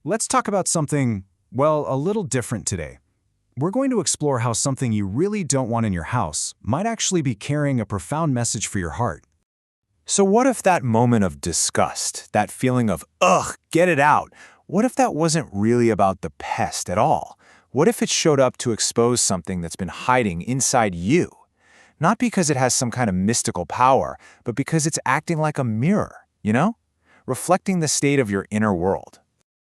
Let's talk about something, well, a little different today. We're going to explore how something you really don't want in your house might actually be carrying a profound message for your heart. So what if that moment of disgust, that feeling of, ugh, get it out, what if that wasn't really about the pest at all? What if it showed up to expose something that's been hiding inside you? Not because it has some kind of mystical power, but because it's acting like a mirror, reflecting the state of your inner world.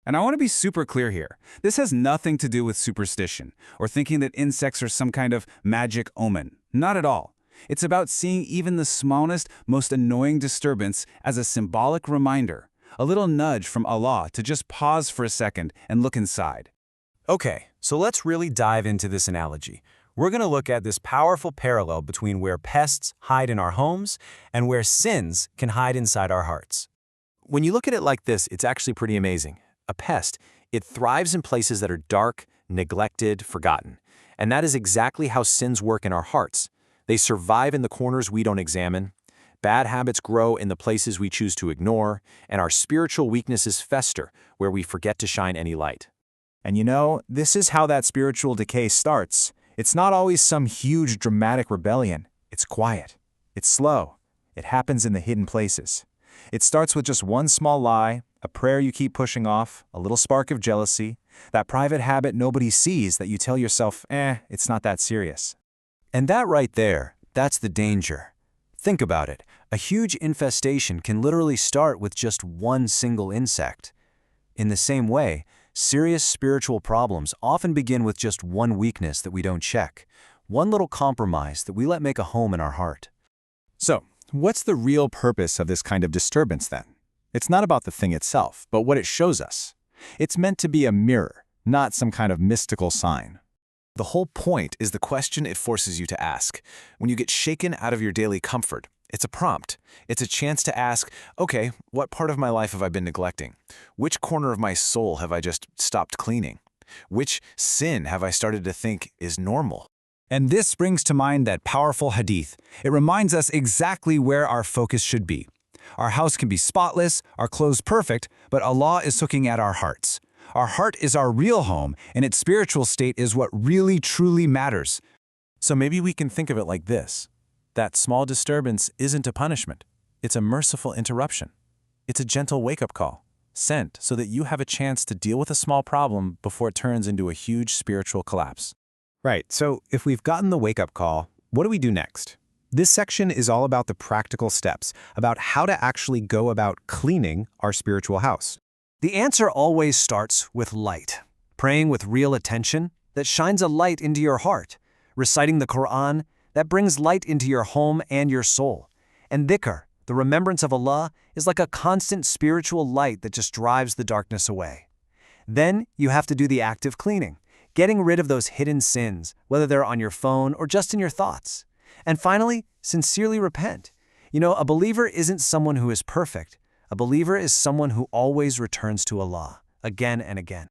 And I want to be super clear here. This has nothing to do with superstition or thinking that insects are some kind of magic omen. Not at all. It's about seeing even the smallest, most annoying disturbance as a symbolic reminder, a little nudge from Allah to just pause for a second and look inside. Okay, so let's really dive into this analogy. We're going to look at this powerful parallel between where pests hide in our homes and where sins can hide inside our hearts. When you look at it like this, it's actually pretty amazing. A pest, it thrives in places that are dark, neglected, forgotten. And that is exactly how sins work in our hearts. They survive in the corners we don't examine. Bad habits grow in the places we choose to ignore, and our spiritual weaknesses fester where we forget to shine any light. And this is how that spiritual decay starts. It's not always some huge dramatic rebellion. It's quiet. It's slow. It happens in the hidden places. It starts with just one small lie, a prayer you keep pushing off, a little spark of jealousy, that private habit nobody sees that you tell yourself, it's not that serious. And that right there, that's the danger. Think about it. A huge infestation can literally start with just one single insect. In the same way, serious spiritual problems often begin with just one weakness that we don't check, one little compromise that we let make a home in our heart. So, what's the real purpose of this kind of disturbance then? It's not about the thing itself, but what it shows us. It's meant to be a mirror, not some kind of mystical sign. The whole point is the question it forces you to ask. When you get shaken out of your daily comfort, it's a prompt. It's a chance to ask, okay, what part of my life have I been neglecting? Which corner of my soul have I just stopped cleaning? Which sin have I started to think is normal? And this brings to mind that powerful hadith. It reminds us exactly where our focus should be. Our house can be spotless, our clothes perfect, but Allah is looking at our hearts. Our heart is our real home, and its spiritual state is what really, truly matters. So maybe we can think of it like this. That small disturbance isn't a punishment. It's a merciful interruption. It's a gentle wake-up call, sent so that you have a chance to deal with a small problem before it turns into a huge spiritual collapse. Right, so if we've gotten the wake-up call, what do we do next? This section is all about the practical steps, about how to actually go about cleaning our spiritual house. The answer always starts with light. Praying with real attention that shines a light into your heart. Reciting the Quran that brings light into your home and your soul. And dhikr, the remembrance of Allah, is like a constant spiritual light that just drives the darkness away. Then you have to do the active cleaning, getting rid of those hidden sins, whether they're on your phone or just in your thoughts. And finally, sincerely repent. A believer isn't someone who is perfect. A believer is someone who always returns to Allah, again and again.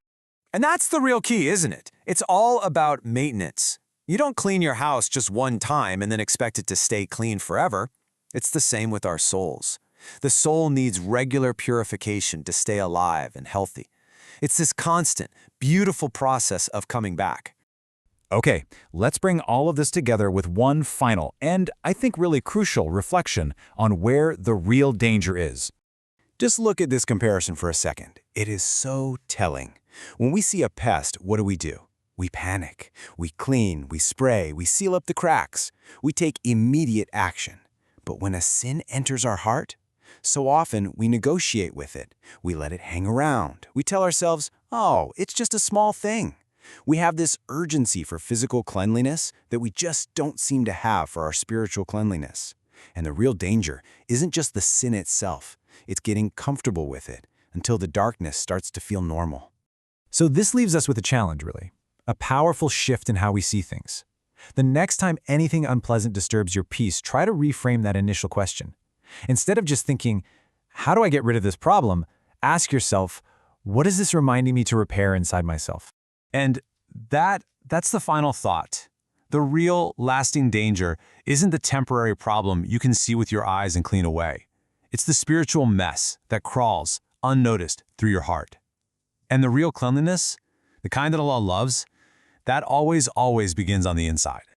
And that's the real key, isn't it? It's all about maintenance. You don't clean your house just one time and then expect it to stay clean forever. It's the same with our souls. The soul needs regular purification to stay alive and healthy. It's this constant, beautiful process of coming back. Okay, let's bring all of this together with one final and, I think, really crucial reflection on where the real danger is. Just look at this comparison for a second. It is so telling. When we see a pest, what do? We panic. We clean, we spray, we seal up the cracks. We take immediate action. But when a sin enters our heart, so often we negotiate with it. We let it hang around. We tell ourselves, oh, it's just a small thing. We have this urgency for physical cleanliness that we just don't seem to have for our spiritual cleanliness. And the real danger isn't just the sin itself. It's getting comfortable with it until the darkness starts to feel normal. So this leaves us with a challenge, really. A powerful shift in how we see things. The next time anything unpleasant disturbs your peace, try to reframe that initial question. Instead of just thinking, how do I get rid of this problem? Ask yourself, what is this reminding me to repair inside myself? And that's the final thought. The real, lasting danger isn't the temporary problem you can see with your eyes and clean away. It's the spiritual mess that crawls, unnoticed, through your heart. And the real cleanliness, the kind that Allah loves, that always begins on the inside.